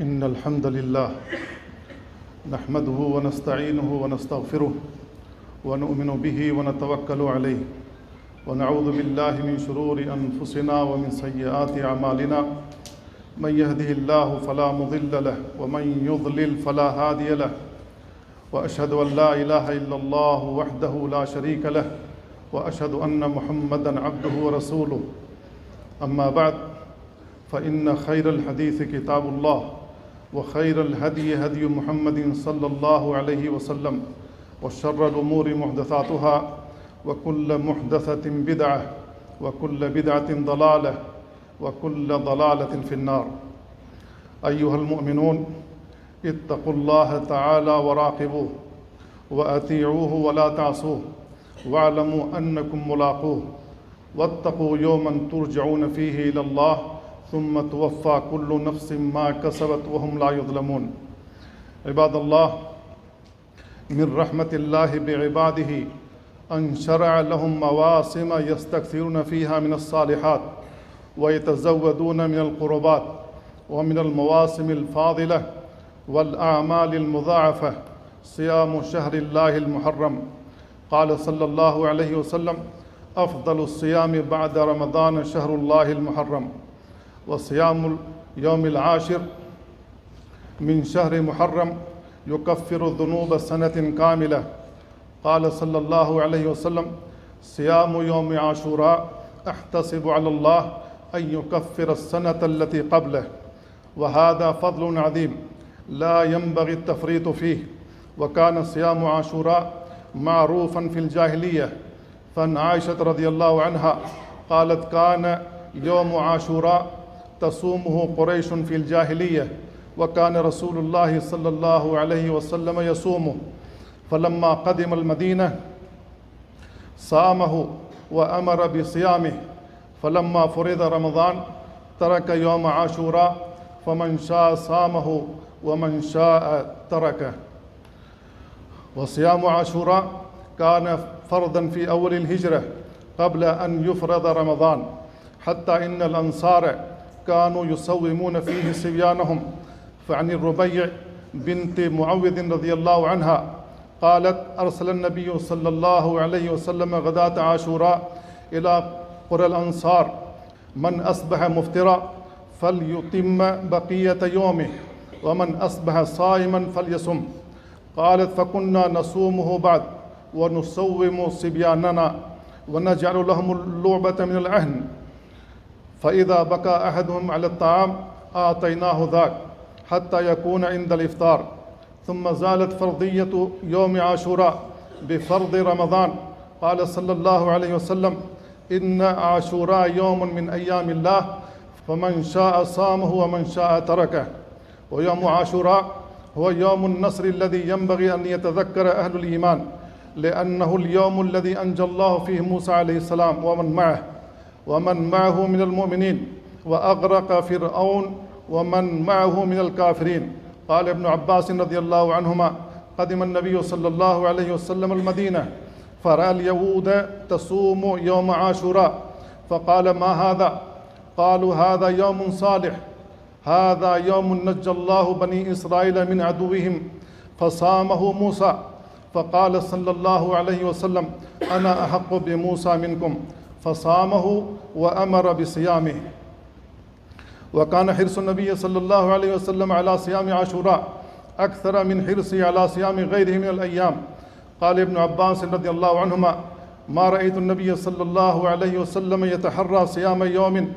إن الحمد لله نحمده ونستعينه ونستغفره ونؤمن به ونتوكل عليه ونعوذ بالله من شرور أنفسنا ومن سيئات أعمالنا من يهده الله فلا مضل له ومن يضلل فلا هادي له وأشهد أن لا إله إلا الله وحده لا شريك له وأشهد أن محمدًا عبده ورسوله أما بعد فإن خير الحديث كتاب الله وخير الهدي هدي محمد صلى الله عليه وسلم وشر الأمور محدثاتها وكل محدثة بدعة وكل بدعة ضلالة وكل ضلالة في النار. أيها المؤمنون اتقوا الله تعالى وراقبوه وأطيعوه ولا تعصوه واعلموا أنكم ملاقوه واتقوا يوما ترجعون فيه إلى الله ثم توفى كل نفس ما كسبت وهم لا يظلمون. عباد الله، من رحمة الله بعباده أن شرع لهم مواسم يستكثرون فيها من الصالحات ويتزودون من القربات، ومن المواسم الفاضلة والأعمال المضاعفة صيام شهر الله المحرم. قال صلى الله عليه وسلم: أفضل الصيام بعد رمضان شهر الله المحرم، وصيام يوم العاشر من شهر محرم يكفر ذنوب سنة كاملة. قال صلى الله عليه وسلم: صيام يوم عاشوراء أحتسب على الله أن يكفر السنة التي قبله، وهذا فضل عظيم لا ينبغي التفريط فيه. وكان صيام عاشوراء معروفا في الجاهلية، فعن عائشة رضي الله عنها قالت: كان يوم عاشوراء تصومه قريش في الجاهلية، وكان رسول الله صلى الله عليه وسلم يصومه، فلما قدم المدينة صامه وأمر بصيامه، فلما فرض رمضان ترك يوم عاشوراء، فمن شاء صامه ومن شاء تركه. وصيام عاشوراء كان فرضا في أول الهجرة قبل أن يفرض رمضان، حتى إن الأنصار كانوا يصومون فيه صبيانهم. فعن الربيع بنت معوذ رضي الله عنها قالت: أرسل النبي صلى الله عليه وسلم غداة عاشوراء إلى قرى الأنصار: من أصبح مفطرا فليتم بقية يومه، ومن أصبح صائما فليصم. قالت: فكنا نصومه بعد ونصوم صبياننا ونجعل لهم اللعبة من العهن، فإذا بكى أحدهم على الطعام آتيناه ذاك حتى يكون عند الإفطار. ثم زالت فرضية يوم عاشوراء بفرض رمضان. قال صلى الله عليه وسلم: إن عاشوراء يوم من أيام الله، فمن شاء صامه ومن شاء تركه. ويوم عاشوراء هو يوم النصر الذي ينبغي أن يتذكر أهل الإيمان، لأنه اليوم الذي أنجى الله فيه موسى عليه السلام ومن معه من المؤمنين، وأغرق فرعون ومن معه من الكافرين. قال ابن عباس رضي الله عنهما: قدم النبي صلى الله عليه وسلم المدينة فرأى اليهود تصوم يوم عاشوراء، فقال: ما هذا؟ قالوا: هذا يوم صالح، هذا يوم نجى الله بني إسرائيل من عدوهم فصامه موسى. فقال صلى الله عليه وسلم: أنا أحق بموسى منكم، فصامه وأمر بصيامه. وكان حرص النبي صلى الله عليه وسلم على صيام عاشوراء أكثر من حرصه على صيام غيره من الأيام. قال ابن عباس رضي الله عنهما: ما رأيت النبي صلى الله عليه وسلم يتحرى صيام يوم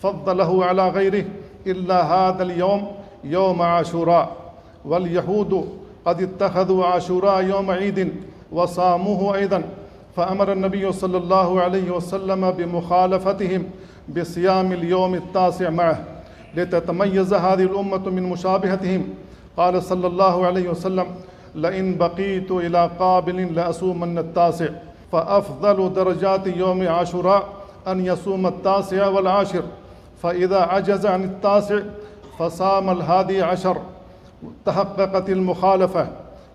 فضله على غيره إلا هذا اليوم، يوم عاشوراء. واليهود قد اتخذوا عاشوراء يوم عيد وصاموه أيضا، فأمر النبي صلى الله عليه وسلم بمخالفتهم بصيام اليوم التاسع معه، لتتميز هذه الأمة من مشابهتهم. قال صلى الله عليه وسلم: لئن بقيت إلى قابل لأصومن التاسع. فأفضل درجات يوم عاشوراء أن يصوم التاسع والعاشر، فإذا عجز عن التاسع فصام الحادي عشر تحققت المخالفة،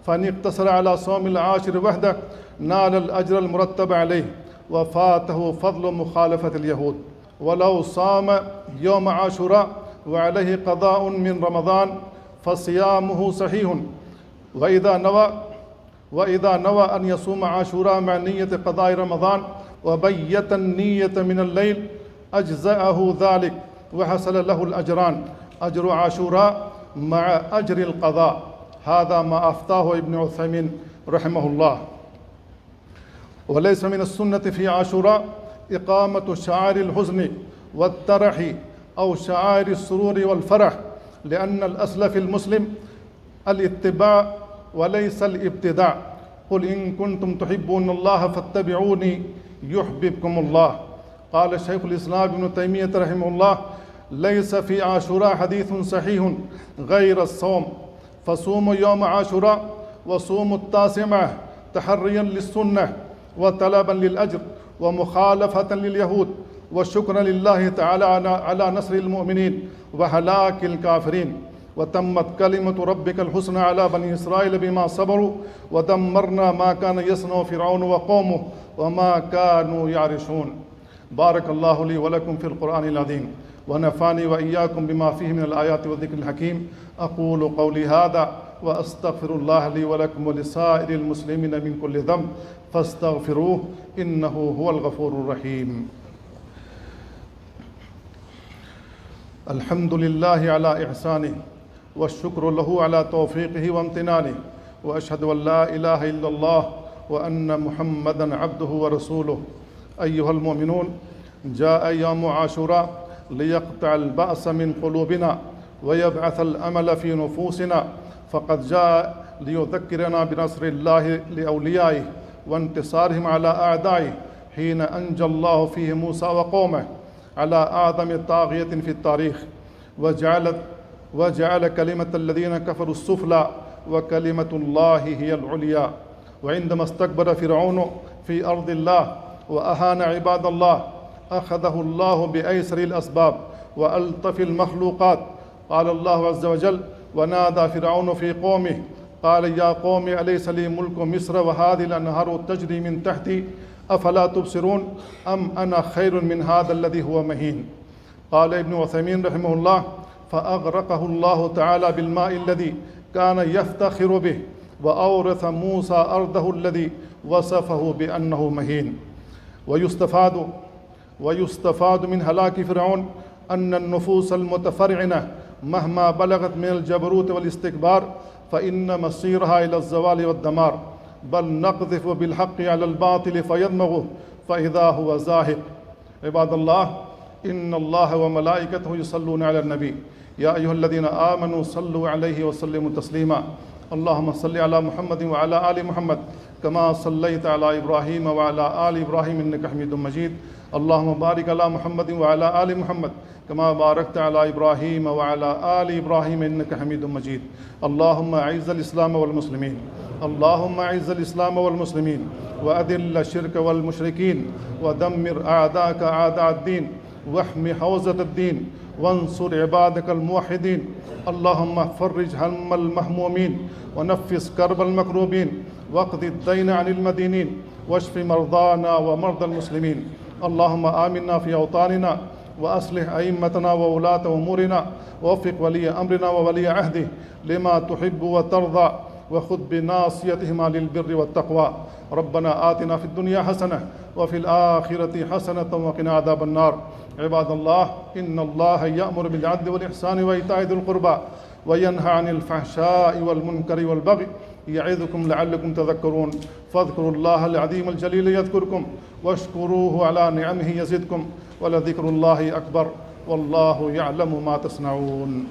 فإن اقتصر على صوم العاشر وحده نال الأجر المرتب عليه وفاته فضل مخالفة اليهود. ولو صام يوم عاشوراء وعليه قضاء من رمضان فصيامه صحيح. وإذا نوى أن يصوم عاشوراء مع نية قضاء رمضان وبيت النية من الليل أجزأه ذلك وحصل له الأجران، أجر عاشوراء مع أجر القضاء. هذا ما أفتاه ابن عثيمين رحمه الله. وليس من السنة في عاشوراء إقامة شعائر الحزن والترح أو شعائر السرور والفرح، لأن الأصل في المسلم الاتباع وليس الابتداع. قل إن كنتم تحبون الله فاتبعوني يحببكم الله. قال شيخ الإسلام ابن تيمية رحمه الله: ليس في عاشوراء حديث صحيح غير الصوم، فصوموا يوم عاشوراء وصوموا التاسعة تحريا للسنة وطلبا للأجر ومخالفة لليهود وشكرا لله تعالى على نصر المؤمنين وهلاك الكافرين. وتمت كلمة ربك الحسنى على بني إسرائيل بما صبروا ودمرنا ما كان يصنع فرعون وقومه وما كانوا يعرشون. بارك الله لي ولكم في القرآن العظيم ونفعني وإياكم بما فيه من الآيات والذكر الحكيم. أقول قولي هذا وأستغفر الله لي ولكم ولسائر المسلمين من كل ذنب فاستغفروه إنه هو الغفور الرحيم. الحمد لله على إحسانه والشكر له على توفيقه وامتنانه، وأشهد أن لا إله إلا الله وأن محمدا عبده ورسوله. أيها المؤمنون، جاء يوم عاشوراء ليقطع البأس من قلوبنا ويبعث الأمل في نفوسنا، فقد جاء ليذكرنا بنصر الله لأوليائه وانتصارهم على أعدائه حين أنجى الله فيه موسى وقومه على أعظم طاغية في التاريخ، وجعل كلمة الذين كفروا السفلى وكلمة الله هي العليا. وعندما استكبر فرعون في أرض الله وأهان عباد الله أخذه الله بأيسر الأسباب وألطف المخلوقات. قال الله عز وجل: ونادى فرعون في قومه قال يا قوم أليس لي ملك مصر وهذه الأنهار تجري من تحتي أفلا تبصرون أم أنا خير من هذا الذي هو مهين. قال ابن عثيمين رحمه الله: فأغرقه الله تعالى بالماء الذي كان يفتخر به وأورث موسى أرضه الذي وصفه بأنه مهين. ويستفاد من هلاك فرعون أن النفوس المتفرعنة مهما بلغت من الجبروت والاستكبار فإن مصيرها إلى الزوال والدمار، بل نقذف بالحق على الباطل فيدمغه فإذا هو زاهق. عباد الله، إن الله وملائكته يصلون على النبي يا أيها الذين آمنوا صلوا عليه وسلموا تسليما. اللهم صل على محمد وعلى آل محمد كما صليت على إبراهيم وعلى آل إبراهيم إنك حميد مجيد. اللهم بارك على محمد وعلى آل محمد كما باركت على إبراهيم وعلى آل إبراهيم إنك حميد مجيد. اللهم أعز الإسلام والمسلمين، اللهم أعز الإسلام والمسلمين وأذل الشرك والمشركين ودمر أعداءك أعداء الدين واحم حوزة الدين وانصر عبادك الموحدين. اللهم فرج هم المهمومين ونفس كرب المكروبين واقض الدين عن المدينين واشف مرضانا ومرضى المسلمين. اللهم آمنا في أوطاننا وأصلح أئمتنا وولاة أمورنا ووفق ولي أمرنا وولي عهده لما تحب وترضى وخذ بناصيتهما للبر والتقوى. ربنا آتنا في الدنيا حسنة وفي الآخرة حسنة وقنا عذاب النار. عباد الله، إن الله يأمر بالعدل والإحسان وإيتاء ذي القربى وينهى عن الفحشاء والمنكر والبغي يعظكم لعلكم تذكرون. فاذكروا الله العظيم الجليل يذكركم واشكروه على نعمه يزدكم ولذكر الله أكبر والله يعلم ما تصنعون.